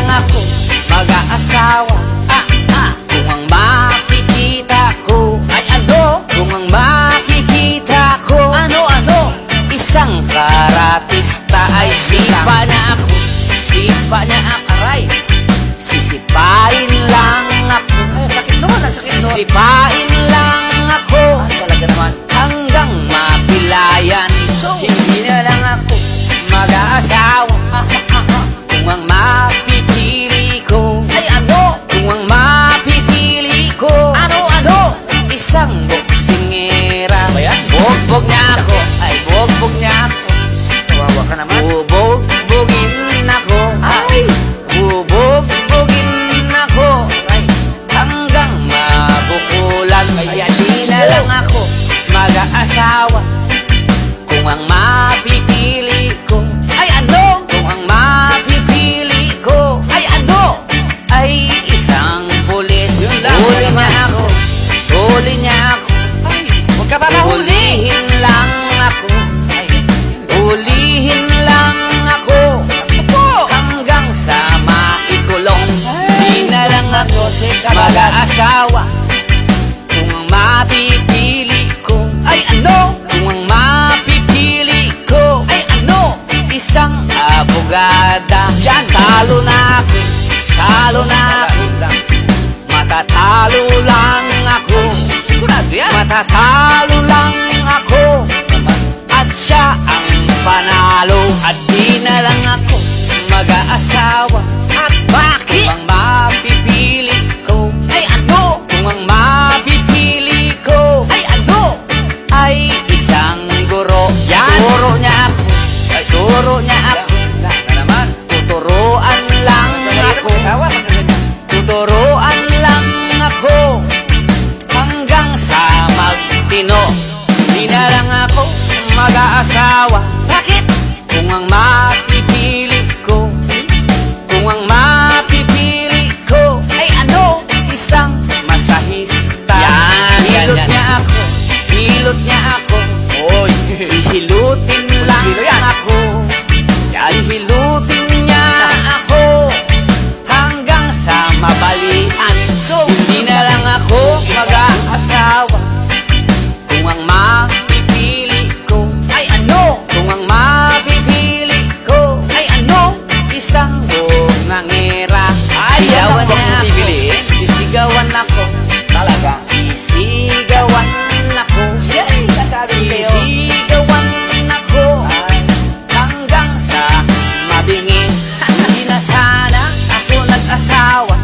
lang ako mag-aasawa. Kung ang makikita ko ay ano? Kung ang makikita ko ano? Isang karatista ay sipa na ako. Sipa na ako, aray. Sisipain lang ako. Ay, sakit naman, sakit naman. Sisipain lang ako. Talaga naman. Hanggang mapilayan. So, Hindi na lang ako mag-aasawa. Kung ang mapipili ko ay ano? Kung ang mapipili ko Ano? isang boksingera. Ayan. Bugbog niya ako. Ay, bugbog niya ako. Kawawa ka naman. Bubugbugin ako. Ay! Bubugbugin ako. Ay, Hanggang mabukulan. Ayan. Hindi na lang ako mag-aasawa. Kung ang mapipili ko ay ano? Kung ang mapipili ko Ay ano? ay isang pulis. Yun lang. Huli niya ako. Huli niya ako. Ay, huwag ka pa mahuli. Hulihin lang ako. Ay, Hulihin lang ako. opo. Hanggang sa maikulong. Di na lang ako mag-aasawa. mag-aasawa. Kung ang mapipili ko Ay ano? Kung ang mapipili ko Ay ano? isang abogada. Yan, talo na ako. Talo na ako. Matatalo lang ako. Sigurado yan. Matatalo lang ako. At siya ang panalo. At di na lang ako mag-aasawa. At bakit? Kung ang mapipili ko Ay ano? Kung ang mapipili ko Ay ano? ay isang guro. Yan. Turo niya ako. Ay, turo niya ako. Na naman. Tuturuan lang ako. Asawa, magaganyan. Tuturuan lang ako. Hanggang sa magtino. Di na lang ako mag-aasawa. Bakit? Kung ang mapipili ko Kung ang mapipili ko Ay ano? isang masahista. Yan, Hilot yan. niya ako. Hilot niya ako. Oy. Hihilutin lang Pulisilo yan. ako. Hihilutin niya ako. Hanggang sa mabalian. So, Hindi na lang ako mag-aasawa. Kung ang mapipili ko ay ano? Kung ang mapipili ko Ay ano? isang bungangera. Ay, yan ang Sisigawan niya ako. pipiliin. Sisigawan ako. Talaga. Sisigawan ako. Siya ay kasabi ko sa'yo. Sisigawan ako. Ay, Hanggang sa mabingi. Hindi na sana ako nag-asawa.